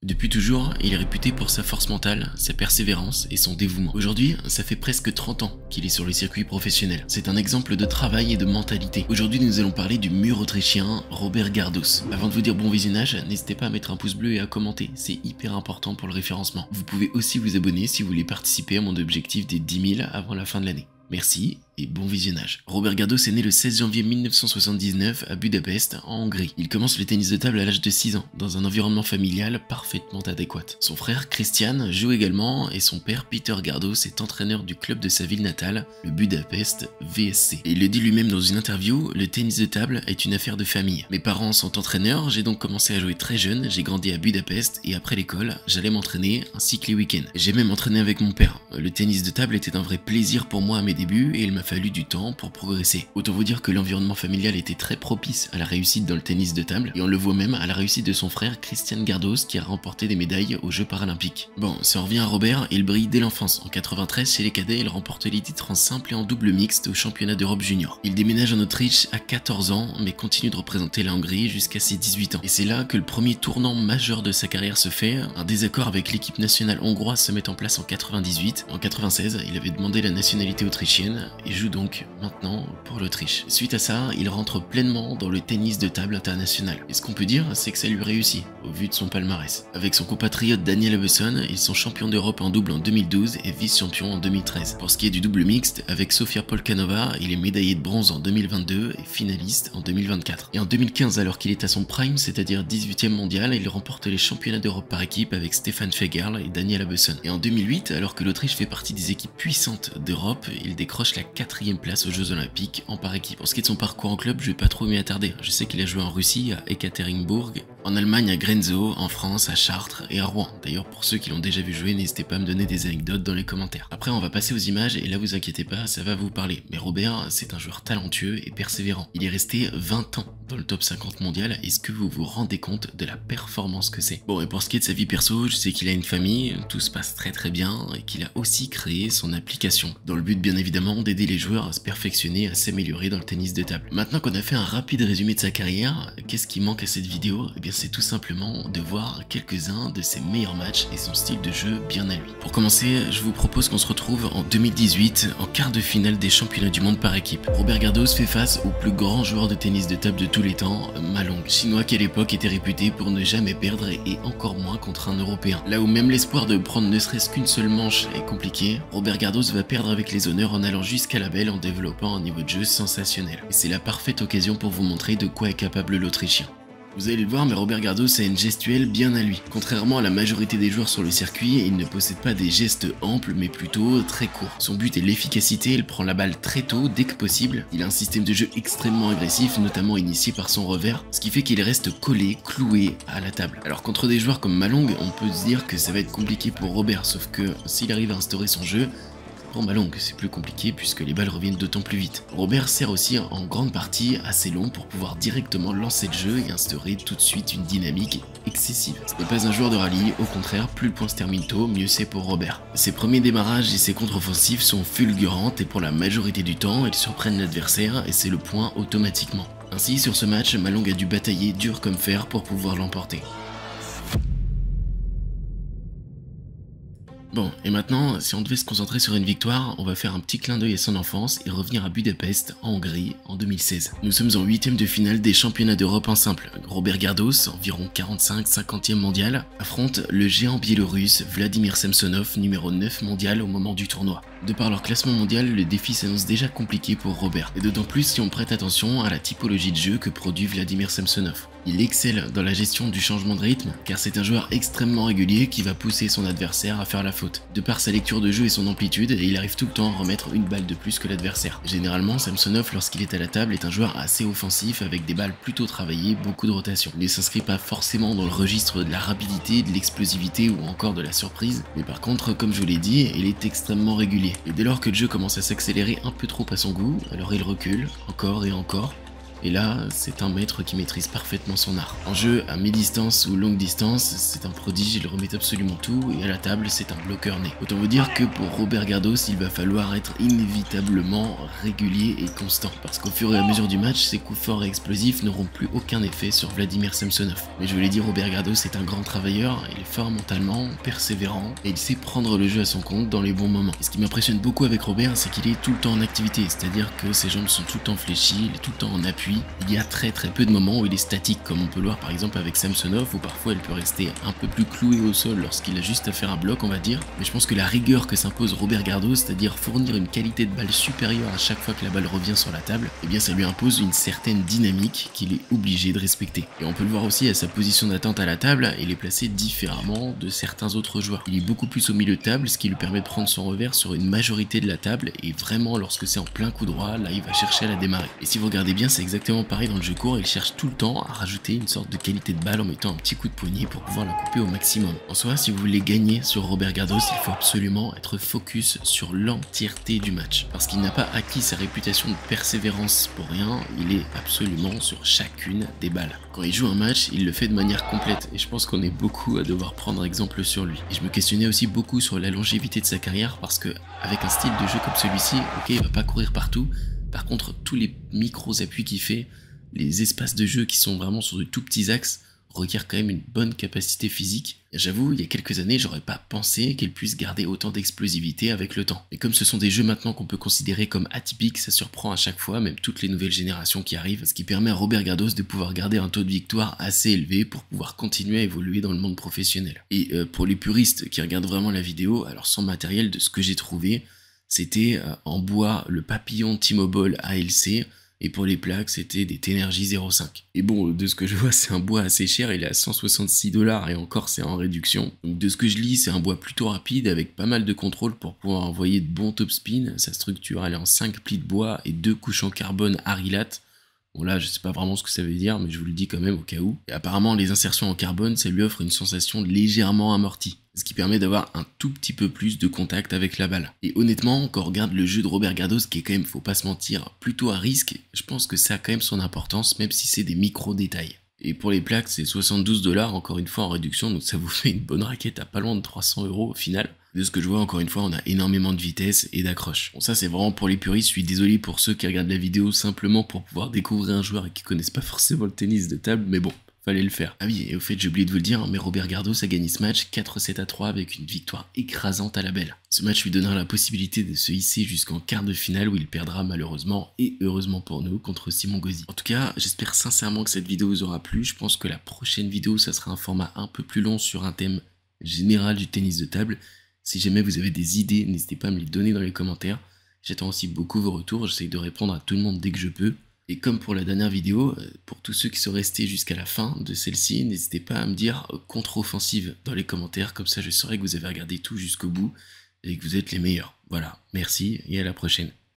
Depuis toujours, il est réputé pour sa force mentale, sa persévérance et son dévouement. Aujourd'hui, ça fait presque 30 ans qu'il est sur le circuit professionnel. C'est un exemple de travail et de mentalité. Aujourd'hui, nous allons parler du mûr autrichien Robert Gardos. Avant de vous dire bon visionnage, n'hésitez pas à mettre un pouce bleu et à commenter, c'est hyper important pour le référencement. Vous pouvez aussi vous abonner si vous voulez participer à mon objectif des 10 000 avant la fin de l'année. Merci et bon visionnage. Robert Gardos est né le 16 janvier 1979 à Budapest, en Hongrie. Il commence le tennis de table à l'âge de 6 ans, dans un environnement familial parfaitement adéquat. Son frère Christian joue également et son père Peter Gardos est entraîneur du club de sa ville natale, le Budapest VSC. Et il le dit lui-même dans une interview, le tennis de table est une affaire de famille. Mes parents sont entraîneurs, j'ai donc commencé à jouer très jeune, j'ai grandi à Budapest et après l'école, j'allais m'entraîner ainsi que les week-ends. J'ai même entraîné avec mon père. Le tennis de table était un vrai plaisir pour moi à mes débuts et il m'a fallu du temps pour progresser. Autant vous dire que l'environnement familial était très propice à la réussite dans le tennis de table et on le voit même à la réussite de son frère Christian Gardos qui a remporté des médailles aux Jeux paralympiques. Bon, si on revient à Robert, il brille dès l'enfance. En 93, chez les cadets, il remporte les titres en simple et en double mixte au championnat d'Europe junior. Il déménage en Autriche à 14 ans mais continue de représenter la Hongrie jusqu'à ses 18 ans. Et c'est là que le premier tournant majeur de sa carrière se fait. Un désaccord avec l'équipe nationale hongroise se met en place en 98. En 96, il avait demandé la nationalité autrichienne et joue donc maintenant pour l'Autriche. Suite à ça, il rentre pleinement dans le tennis de table international. Et ce qu'on peut dire, c'est que ça lui réussit, au vu de son palmarès. Avec son compatriote Daniel Abeson, ils sont champions d'Europe en double en 2012 et vice-champions en 2013. Pour ce qui est du double mixte, avec Sofia Polkanova, il est médaillé de bronze en 2022 et finaliste en 2024. Et en 2015, alors qu'il est à son prime, c'est-à-dire 18e mondial, il remporte les championnats d'Europe par équipe avec Stefan Fegerl et Daniel Abeson. Et en 2008, alors que l'Autriche fait partie des équipes puissantes d'Europe, il décroche la 4e place aux Jeux Olympiques en par équipe. Pour ce qui est de son parcours en club, je vais pas trop m'y attarder. Je sais qu'il a joué en Russie, à Ekaterinbourg, en Allemagne à Grenzo, en France à Chartres et à Rouen. D'ailleurs, pour ceux qui l'ont déjà vu jouer, n'hésitez pas à me donner des anecdotes dans les commentaires. Après, on va passer aux images et là, vous inquiétez pas, ça va vous parler. Mais Robert, c'est un joueur talentueux et persévérant. Il est resté 20 ans dans le top 50 mondial. Est-ce que vous vous rendez compte de la performance que c'est? Bon, et pour ce qui est de sa vie perso, je sais qu'il a une famille, tout se passe très bien et qu'il a aussi créé son application dans le but bien évidemment d'aider les joueurs à se perfectionner, à s'améliorer dans le tennis de table. Maintenant qu'on a fait un rapide résumé de sa carrière, qu'est-ce qui manque à cette vidéo? Eh bien, c'est tout simplement de voir quelques-uns de ses meilleurs matchs et son style de jeu bien à lui. Pour commencer, je vous propose qu'on se retrouve en 2018 en quart de finale des championnats du monde par équipe. Robert Gardos fait face au plus grand joueur de tennis de table de tous les temps, Ma Long, chinois qui à l'époque était réputé pour ne jamais perdre et encore moins contre un Européen. Là où même l'espoir de prendre ne serait-ce qu'une seule manche est compliqué, Robert Gardos va perdre avec les honneurs en allant jusqu'à la belle en développant un niveau de jeu sensationnel. Et c'est la parfaite occasion pour vous montrer de quoi est capable l'Autrichien. Vous allez le voir, mais Robert Gardos a une gestuelle bien à lui. Contrairement à la majorité des joueurs sur le circuit, il ne possède pas des gestes amples, mais plutôt très courts. Son but est l'efficacité, il prend la balle très tôt, dès que possible. Il a un système de jeu extrêmement agressif, notamment initié par son revers, ce qui fait qu'il reste collé, cloué à la table. Alors contre des joueurs comme Ma Long, on peut se dire que ça va être compliqué pour Robert, sauf que s'il arrive à instaurer son jeu, pour Ma Long, c'est plus compliqué puisque les balles reviennent d'autant plus vite. Robert sert aussi en grande partie assez long pour pouvoir directement lancer le jeu et instaurer tout de suite une dynamique excessive. Ce n'est pas un joueur de rallye, au contraire, plus le point se termine tôt, mieux c'est pour Robert. Ses premiers démarrages et ses contre-offensives sont fulgurantes et pour la majorité du temps, ils surprennent l'adversaire et c'est le point automatiquement. Ainsi, sur ce match, Ma Long a dû batailler dur comme fer pour pouvoir l'emporter. Bon, et maintenant, si on devait se concentrer sur une victoire, on va faire un petit clin d'œil à son enfance et revenir à Budapest, en Hongrie, en 2016. Nous sommes en 8e de finale des championnats d'Europe en simple. Robert Gardos, environ 45-50e mondial, affronte le géant biélorusse Vladimir Samsonov, numéro 9 mondial au moment du tournoi. De par leur classement mondial, le défi s'annonce déjà compliqué pour Robert, et d'autant plus si on prête attention à la typologie de jeu que produit Vladimir Samsonov. Il excelle dans la gestion du changement de rythme, car c'est un joueur extrêmement régulier qui va pousser son adversaire à faire la faute. De par sa lecture de jeu et son amplitude, il arrive tout le temps à remettre une balle de plus que l'adversaire. Généralement, Samsonov, lorsqu'il est à la table, est un joueur assez offensif avec des balles plutôt travaillées, beaucoup de rotation. Il ne s'inscrit pas forcément dans le registre de la rapidité, de l'explosivité ou encore de la surprise, mais par contre, comme je vous l'ai dit, il est extrêmement régulier. Et dès lors que le jeu commence à s'accélérer un peu trop à son goût, alors il recule, encore et encore, Et là, c'est un maître qui maîtrise parfaitement son art. En jeu, à mi-distance ou longue distance, c'est un prodige, il remet absolument tout, et à la table, c'est un bloqueur né. Autant vous dire que pour Robert Gardos, il va falloir être inévitablement régulier et constant, parce qu'au fur et à mesure du match, ses coups forts et explosifs n'auront plus aucun effet sur Vladimir Samsonov. Mais je vous l'ai dit, Robert Gardos est un grand travailleur, il est fort mentalement, persévérant, et il sait prendre le jeu à son compte dans les bons moments. Et ce qui m'impressionne beaucoup avec Robert, c'est qu'il est tout le temps en activité, c'est-à-dire que ses jambes sont tout le temps fléchies, il est tout le temps en appui. Il y a très peu de moments où il est statique, comme on peut le voir par exemple avec Samsonov, où parfois elle peut rester un peu plus clouée au sol lorsqu'il a juste à faire un bloc, on va dire. Mais je pense que la rigueur que s'impose Robert Gardos, c'est-à-dire fournir une qualité de balle supérieure à chaque fois que la balle revient sur la table, eh bien ça lui impose une certaine dynamique qu'il est obligé de respecter. Et on peut le voir aussi à sa position d'attente à la table, il est placé différemment de certains autres joueurs. Il est beaucoup plus au milieu de table, ce qui lui permet de prendre son revers sur une majorité de la table, et vraiment lorsque c'est en plein coup droit, là il va chercher à la démarrer. Et si vous regardez bien, c'est exactement pareil dans le jeu court, il cherche tout le temps à rajouter une sorte de qualité de balle en mettant un petit coup de poignet pour pouvoir la couper au maximum. En soi, si vous voulez gagner sur Robert Gardos, il faut absolument être focus sur l'entièreté du match, parce qu'il n'a pas acquis sa réputation de persévérance pour rien, il est absolument sur chacune des balles. Quand il joue un match, il le fait de manière complète, et je pense qu'on est beaucoup à devoir prendre exemple sur lui. Et je me questionnais aussi beaucoup sur la longévité de sa carrière, parce que avec un style de jeu comme celui-ci, ok, il va pas courir partout, par contre tous les micros appuis qu'il fait, les espaces de jeu qui sont vraiment sur de tout petits axes requièrent quand même une bonne capacité physique. J'avoue, il y a quelques années, j'aurais pas pensé qu'elle puisse garder autant d'explosivité avec le temps. Et comme ce sont des jeux maintenant qu'on peut considérer comme atypiques, ça surprend à chaque fois, même toutes les nouvelles générations qui arrivent, ce qui permet à Robert Gardos de pouvoir garder un taux de victoire assez élevé pour pouvoir continuer à évoluer dans le monde professionnel. Et pour les puristes qui regardent vraiment la vidéo, alors sans matériel, de ce que j'ai trouvé, c'était en bois le papillon T-Mobile ALC, et pour les plaques, c'était des Tenergy 05. Et bon, de ce que je vois, c'est un bois assez cher, il est à 166 $, et encore c'est en réduction. Donc de ce que je lis, c'est un bois plutôt rapide, avec pas mal de contrôle pour pouvoir envoyer de bons topspin. Sa structure, elle est en 5 plis de bois et 2 couches en carbone Arilat. Bon là, je sais pas vraiment ce que ça veut dire, mais je vous le dis quand même au cas où. Et apparemment, les insertions en carbone, ça lui offre une sensation légèrement amortie, ce qui permet d'avoir un tout petit peu plus de contact avec la balle. Et honnêtement, quand on regarde le jeu de Robert Gardos, qui est quand même, faut pas se mentir, plutôt à risque, je pense que ça a quand même son importance, même si c'est des micro-détails. Et pour les plaques, c'est 72 $, encore une fois en réduction, donc ça vous fait une bonne raquette à pas loin de 300 € au final. De ce que je vois, encore une fois, on a énormément de vitesse et d'accroche. Bon, ça c'est vraiment pour les puristes, je suis désolé pour ceux qui regardent la vidéo simplement pour pouvoir découvrir un joueur et qui connaissent pas forcément le tennis de table, mais bon, fallait le faire. Ah oui, et au fait, j'ai oublié de vous le dire, mais Robert Gardos a gagné ce match 4-7-3 avec une victoire écrasante à la belle. Ce match lui donnera la possibilité de se hisser jusqu'en quart de finale où il perdra malheureusement et heureusement pour nous contre Simon Gauzy. En tout cas, j'espère sincèrement que cette vidéo vous aura plu. Je pense que la prochaine vidéo, ça sera un format un peu plus long sur un thème général du tennis de table. Si jamais vous avez des idées, n'hésitez pas à me les donner dans les commentaires. J'attends aussi beaucoup vos retours, j'essaye de répondre à tout le monde dès que je peux. Et comme pour la dernière vidéo, pour tous ceux qui sont restés jusqu'à la fin de celle-ci, n'hésitez pas à me dire contre-offensive dans les commentaires, comme ça je saurai que vous avez regardé tout jusqu'au bout et que vous êtes les meilleurs. Voilà, merci et à la prochaine.